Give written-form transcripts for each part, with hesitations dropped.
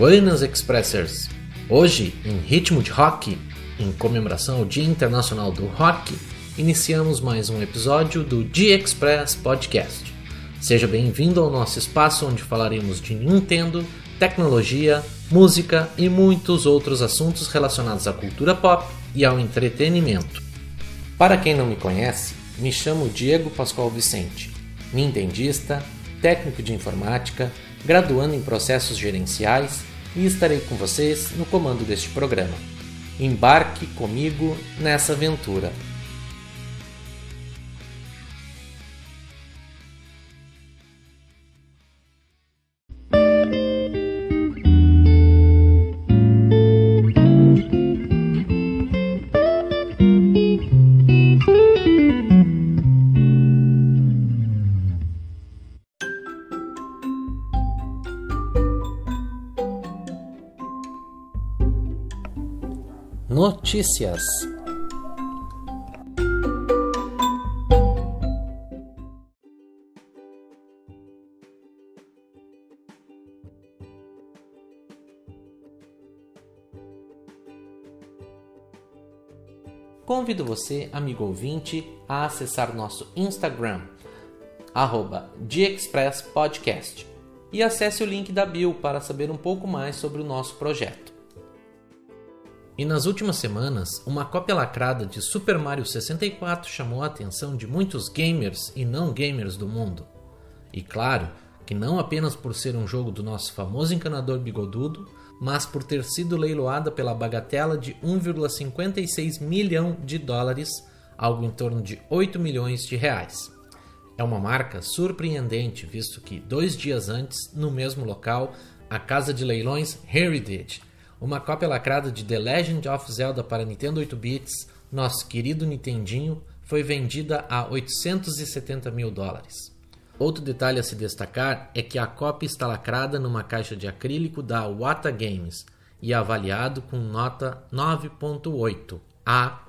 Buenas Expressers! Hoje, em ritmo de rock, em comemoração ao Dia Internacional do Rock, iniciamos mais um episódio do G-Express Podcast. Seja bem-vindo ao nosso espaço onde falaremos de Nintendo, tecnologia, música e muitos outros assuntos relacionados à cultura pop e ao entretenimento. Para quem não me conhece, me chamo Diego Pascoal Vicente, nintendista, técnico de informática, graduando em processos gerenciais e estarei com vocês no comando deste programa. Embarque comigo nessa aventura. Notícias. Convido você, amigo ouvinte, a acessar nosso Instagram, @GExpressPodcast, e acesse o link da bio para saber um pouco mais sobre o nosso projeto. E nas últimas semanas, uma cópia lacrada de Super Mario 64 chamou a atenção de muitos gamers e não gamers do mundo. E claro, que não apenas por ser um jogo do nosso famoso encanador bigodudo, mas por ter sido leiloada pela bagatela de 1,56 milhão de dólares, algo em torno de 8 milhões de reais. É uma marca surpreendente, visto que 2 dias antes, no mesmo local, a casa de leilões Heritage, uma cópia lacrada de The Legend of Zelda para Nintendo 8-bits, nosso querido Nintendinho, foi vendida a 870 mil dólares. Outro detalhe a se destacar é que a cópia está lacrada numa caixa de acrílico da Wata Games e avaliado com nota 9.8, A++.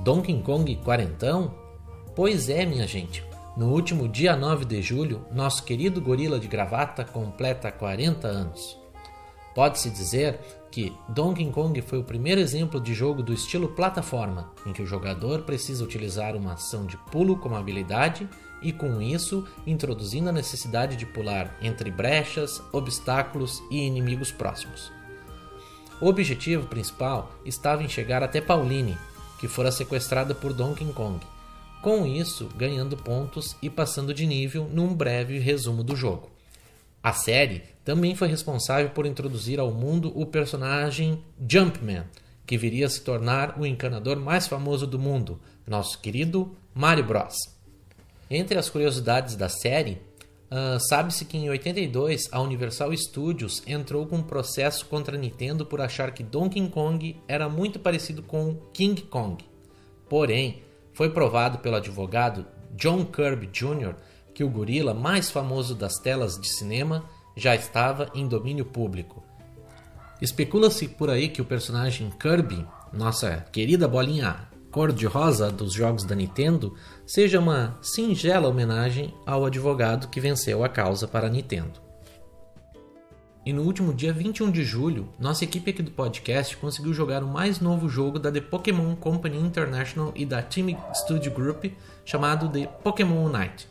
Donkey Kong quarentão? Pois é, minha gente. No último dia 9 de julho, nosso querido gorila de gravata completa 40 anos. Pode-se dizer que Donkey Kong foi o primeiro exemplo de jogo do estilo plataforma, em que o jogador precisa utilizar uma ação de pulo como habilidade e, com isso, introduzindo a necessidade de pular entre brechas, obstáculos e inimigos próximos. O objetivo principal estava em chegar até Pauline, que fora sequestrada por Donkey Kong, com isso ganhando pontos e passando de nível num breve resumo do jogo. A série também foi responsável por introduzir ao mundo o personagem Jumpman, que viria a se tornar o encanador mais famoso do mundo, nosso querido Mario Bros. Entre as curiosidades da série, sabe-se que em 82 a Universal Studios entrou com um processo contra a Nintendo por achar que Donkey Kong era muito parecido com King Kong. Porém, foi provado pelo advogado John Kirby Jr. que o gorila mais famoso das telas de cinema já estava em domínio público. Especula-se por aí que o personagem Kirby, nossa querida bolinha cor-de-rosa dos jogos da Nintendo, seja uma singela homenagem ao advogado que venceu a causa para a Nintendo. E no último dia 21 de julho, nossa equipe aqui do podcast conseguiu jogar o mais novo jogo da The Pokémon Company International e da Team Studio Group, chamado The Pokémon Unite,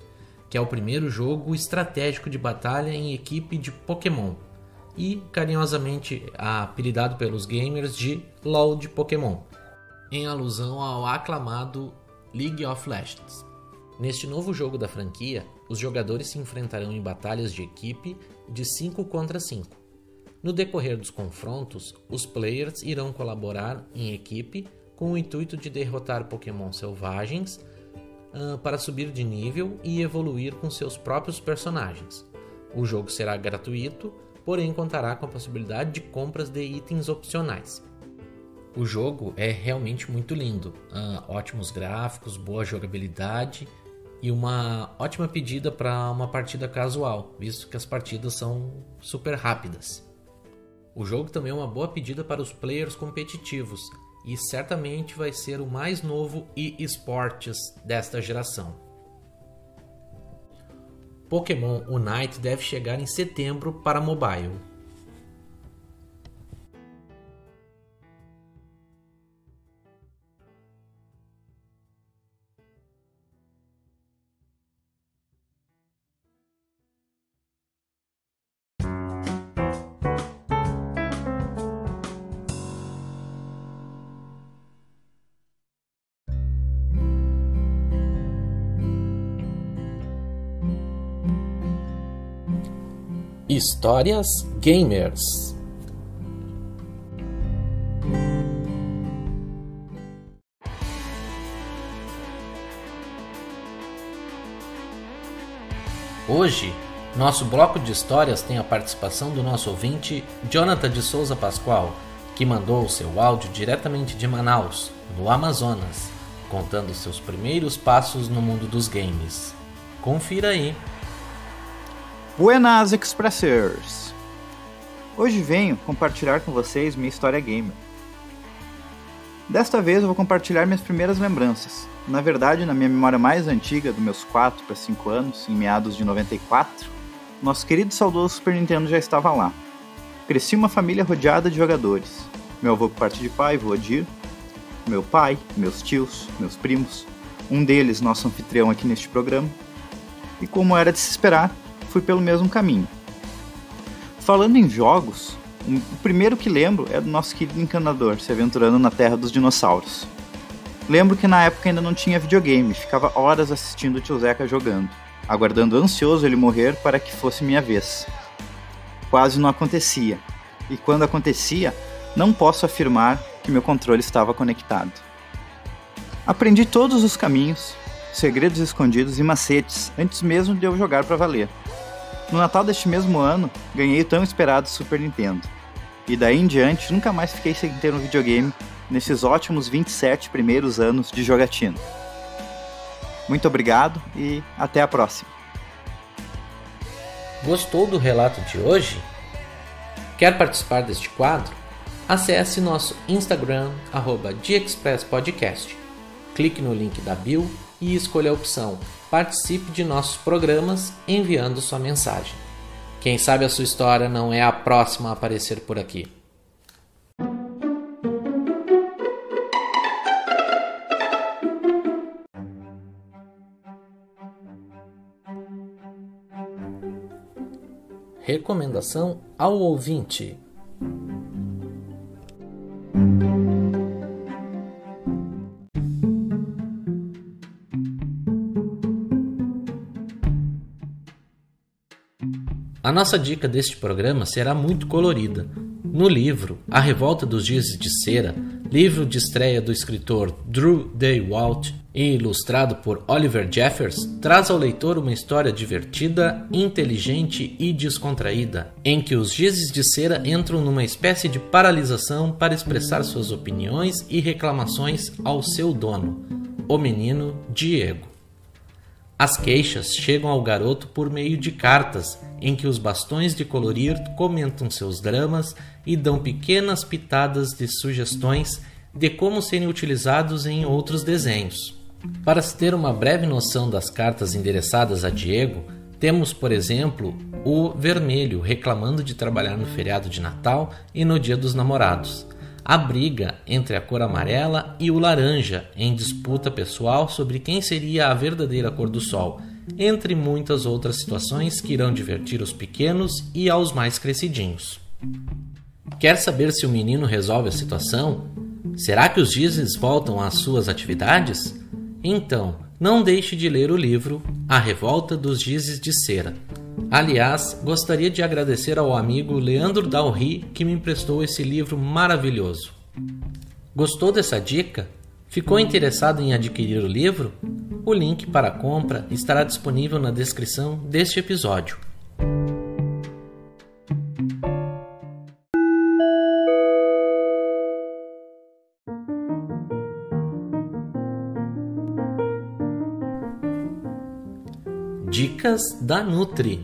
que é o primeiro jogo estratégico de batalha em equipe de Pokémon, e carinhosamente apelidado pelos gamers de LoL de Pokémon, em alusão ao aclamado League of Legends. Neste novo jogo da franquia, os jogadores se enfrentarão em batalhas de equipe de 5 contra 5. No decorrer dos confrontos, os players irão colaborar em equipe com o intuito de derrotar Pokémon selvagens para subir de nível e evoluir com seus próprios personagens. O jogo será gratuito, porém contará com a possibilidade de compras de itens opcionais. O jogo é realmente muito lindo, ótimos gráficos, boa jogabilidade e uma ótima pedida para uma partida casual, visto que as partidas são super rápidas. O jogo também é uma boa pedida para os players competitivos e certamente vai ser o mais novo e-sports desta geração. Pokémon Unite deve chegar em setembro para mobile. Histórias Gamers. Hoje, nosso bloco de histórias tem a participação do nosso ouvinte Jonathan de Souza Pascoal, que mandou o seu áudio diretamente de Manaus, no Amazonas, contando seus primeiros passos no mundo dos games. Confira aí. Buenas Expressers! Hoje venho compartilhar com vocês minha história gamer. Desta vez eu vou compartilhar minhas primeiras lembranças. Na verdade, na minha memória mais antiga, dos meus 4 para 5 anos, em meados de 94, nosso querido e saudoso Super Nintendo já estava lá. Cresci uma família rodeada de jogadores. Meu avô por parte de pai, vô Odir, meu pai, meus tios, meus primos, um deles nosso anfitrião aqui neste programa, e como era de se esperar, fui pelo mesmo caminho. Falando em jogos, o primeiro que lembro é do nosso querido encanador se aventurando na terra dos dinossauros. Lembro que na época ainda não tinha videogame, ficava horas assistindo o tio Zeca jogando, aguardando ansioso ele morrer para que fosse minha vez. Quase não acontecia, e quando acontecia, não posso afirmar que meu controle estava conectado. Aprendi todos os caminhos, segredos escondidos e macetes antes mesmo de eu jogar para valer. No Natal deste mesmo ano, ganhei o tão esperado Super Nintendo. E daí em diante, nunca mais fiquei sem ter um videogame nesses ótimos 27 primeiros anos de jogatina. Muito obrigado e até a próxima. Gostou do relato de hoje? Quer participar deste quadro? Acesse nosso Instagram, @DXpressPodcast. Clique no link da bio e escolha a opção Participe de nossos programas enviando sua mensagem. Quem sabe a sua história não é a próxima a aparecer por aqui. Recomendação ao ouvinte. A nossa dica deste programa será muito colorida. No livro A Revolta dos Giz de Cera, livro de estreia do escritor Drew Day Walt e ilustrado por Oliver Jeffers, traz ao leitor uma história divertida, inteligente e descontraída, em que os gizes de cera entram numa espécie de paralisação para expressar suas opiniões e reclamações ao seu dono, o menino Diego. As queixas chegam ao garoto por meio de cartas, em que os bastões de colorir comentam seus dramas e dão pequenas pitadas de sugestões de como serem utilizados em outros desenhos. Para se ter uma breve noção das cartas endereçadas a Diego, temos, por exemplo, o vermelho reclamando de trabalhar no feriado de Natal e no Dia dos Namorados. A briga entre a cor amarela e o laranja em disputa pessoal sobre quem seria a verdadeira cor do sol, entre muitas outras situações que irão divertir os pequenos e aos mais crescidinhos. Quer saber se o menino resolve a situação? Será que os gizes voltam às suas atividades? Então, não deixe de ler o livro A Revolta dos Gizes de Cera. Aliás, gostaria de agradecer ao amigo Leandro Dalry que me emprestou esse livro maravilhoso. Gostou dessa dica? Ficou interessado em adquirir o livro? O link para a compra estará disponível na descrição deste episódio. Dicas da Nutri.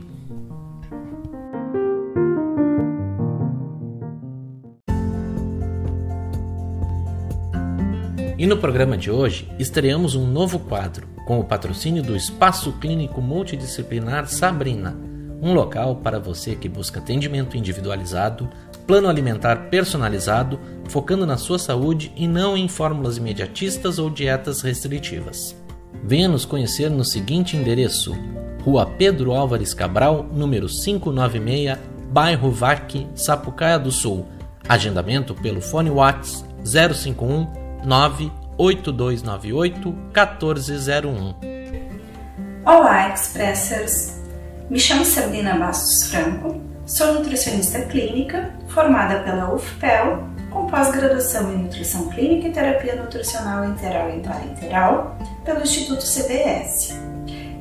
E no programa de hoje, estreamos um novo quadro, com o patrocínio do Espaço Clínico Multidisciplinar Sabrina, um local para você que busca atendimento individualizado, plano alimentar personalizado, focando na sua saúde e não em fórmulas imediatistas ou dietas restritivas. Venha nos conhecer no seguinte endereço: Rua Pedro Álvares Cabral, número 596, bairro Vaque, Sapucaia do Sul. Agendamento pelo fone WhatsApp 051 98298 1401. Olá, Expressers! Me chamo Sabrina Bastos Franco, sou nutricionista clínica, formada pela UFPEL, com pós-graduação em Nutrição Clínica e Terapia Nutricional Integral e Parenteral pelo Instituto CBS.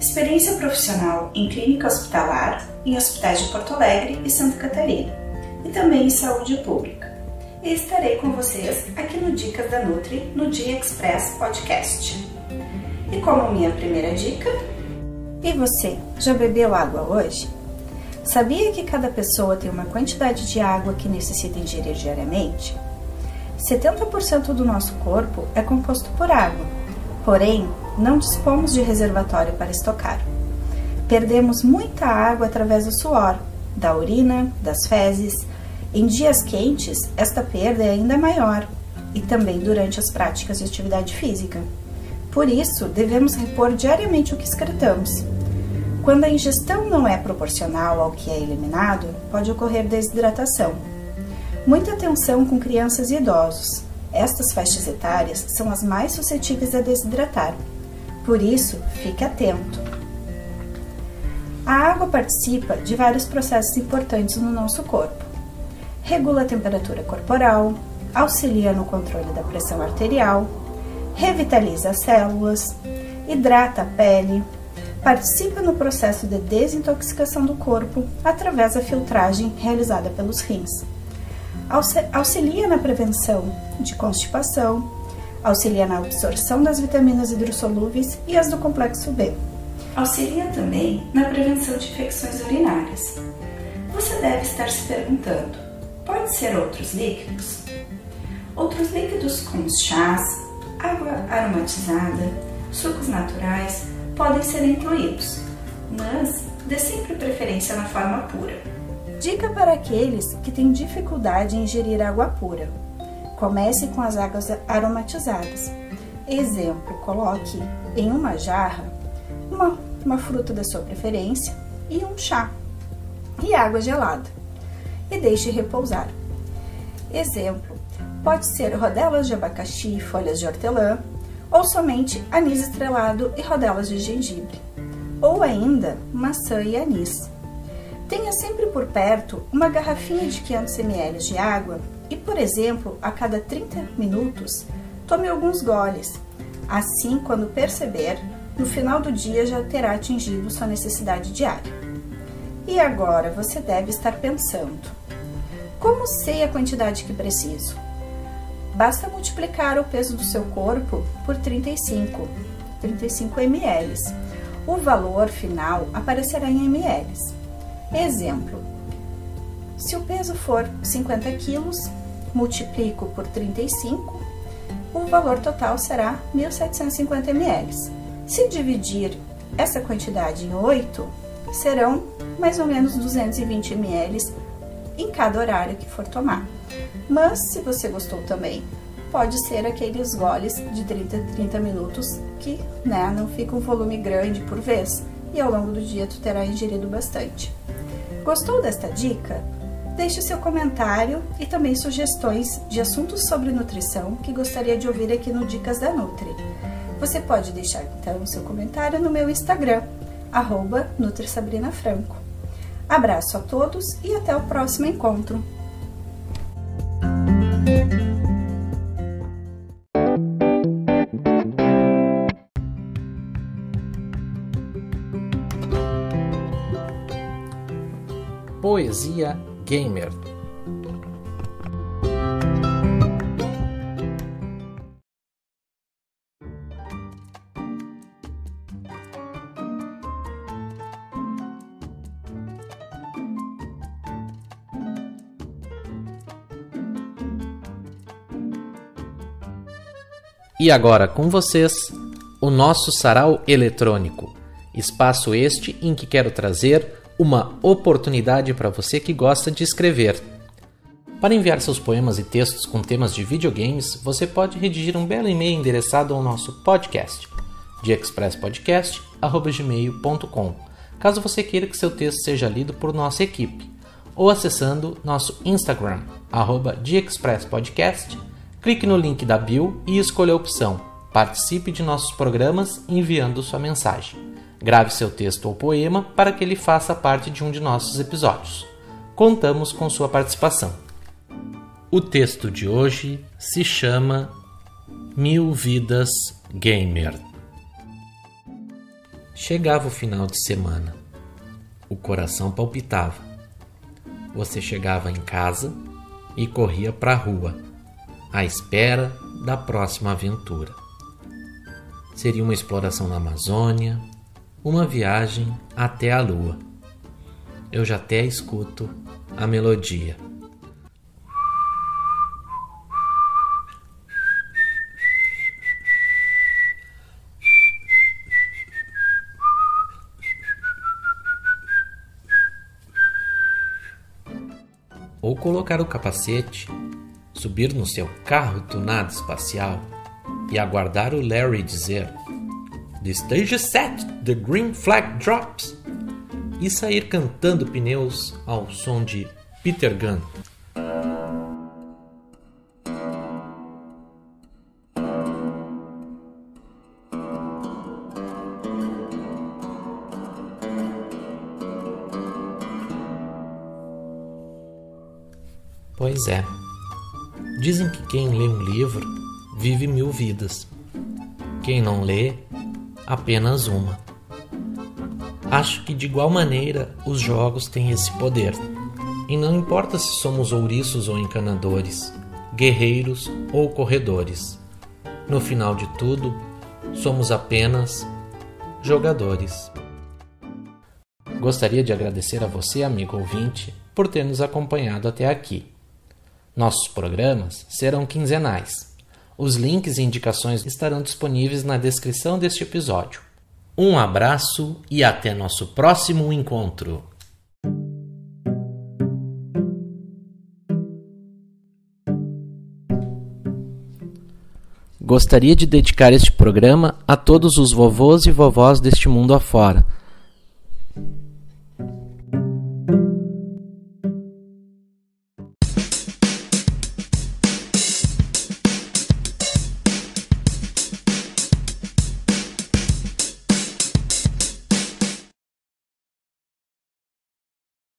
Experiência profissional em clínica hospitalar, em hospitais de Porto Alegre e Santa Catarina, e também em saúde pública. E estarei com vocês aqui no Dicas da Nutri, no Dia Express Podcast. E como minha primeira dica... E você, já bebeu água hoje? Sabia que cada pessoa tem uma quantidade de água que necessita ingerir diariamente? 70% do nosso corpo é composto por água, porém, não dispomos de reservatório para estocar. Perdemos muita água através do suor, da urina, das fezes. Em dias quentes, esta perda é ainda maior, e também durante as práticas de atividade física. Por isso, devemos repor diariamente o que excretamos. Quando a ingestão não é proporcional ao que é eliminado, pode ocorrer desidratação. Muita atenção com crianças e idosos. Estas faixas etárias são as mais suscetíveis a desidratar. Por isso, fique atento. A água participa de vários processos importantes no nosso corpo. Regula a temperatura corporal, auxilia no controle da pressão arterial, revitaliza as células, hidrata a pele, participa no processo de desintoxicação do corpo através da filtragem realizada pelos rins. Auxilia na prevenção de constipação, auxilia na absorção das vitaminas hidrossolúveis e as do complexo B. Auxilia também na prevenção de infecções urinárias. Você deve estar se perguntando, pode ser outros líquidos? Outros líquidos como chás, água aromatizada, sucos naturais podem ser incluídos, mas dê sempre preferência na forma pura. Dica para aqueles que têm dificuldade em ingerir água pura. Comece com as águas aromatizadas. Exemplo, coloque em uma jarra uma fruta da sua preferência e um chá e água gelada e deixe repousar. Exemplo, pode ser rodelas de abacaxi, folhas de hortelã ou somente anis estrelado e rodelas de gengibre, ou ainda maçã e anis. Tenha sempre por perto uma garrafinha de 500 ml de água e, por exemplo, a cada 30 minutos, tome alguns goles. Assim, quando perceber, no final do dia já terá atingido sua necessidade diária. E agora você deve estar pensando, como sei a quantidade que preciso? Basta multiplicar o peso do seu corpo por 35 ml. O valor final aparecerá em ml. Exemplo, se o peso for 50 kg, multiplico por 35, o valor total será 1.750 ml. Se dividir essa quantidade em 8, serão mais ou menos 220 ml em cada horário que for tomar. Mas, se você gostou também, pode ser aqueles goles de 30 minutos que não fica um volume grande por vez e ao longo do dia tu terá ingerido bastante. Gostou desta dica? Deixe seu comentário e também sugestões de assuntos sobre nutrição que gostaria de ouvir aqui no Dicas da Nutri. Você pode deixar então o seu comentário no meu Instagram, @NutriSabrinaFranco. Abraço a todos e até o próximo encontro. Poesia Gamer. E agora com vocês, o nosso sarau eletrônico. Espaço este em que quero trazer uma oportunidade para você que gosta de escrever. Para enviar seus poemas e textos com temas de videogames, você pode redigir um belo e-mail endereçado ao nosso podcast, diexpresspodcast@gmail.com, caso você queira que seu texto seja lido por nossa equipe, ou acessando nosso Instagram, @diexpresspodcast. Clique no link da bio e escolha a opção Participe de nossos programas enviando sua mensagem. Grave seu texto ou poema para que ele faça parte de um de nossos episódios. Contamos com sua participação. O texto de hoje se chama 1000 Vidas Gamer. Chegava o final de semana. O coração palpitava. Você chegava em casa e corria para a rua, à espera da próxima aventura. Seria uma exploração na Amazônia, uma viagem até a Lua. Eu já até escuto a melodia. Ou colocar o capacete, subir no seu carro tunado espacial e aguardar o Larry dizer "The stage is set, the green flag drops" e sair cantando pneus ao som de Peter Gunn. Pois é, dizem que quem lê um livro vive 1000 vidas. Quem não lê, apenas uma. Acho que de igual maneira os jogos têm esse poder. E não importa se somos ouriços ou encanadores, guerreiros ou corredores. No final de tudo, somos apenas jogadores. Gostaria de agradecer a você, amigo ouvinte, por ter nos acompanhado até aqui. Nossos programas serão quinzenais. Os links e indicações estarão disponíveis na descrição deste episódio. Um abraço e até nosso próximo encontro. Gostaria de dedicar este programa a todos os vovôs e vovós deste mundo afora,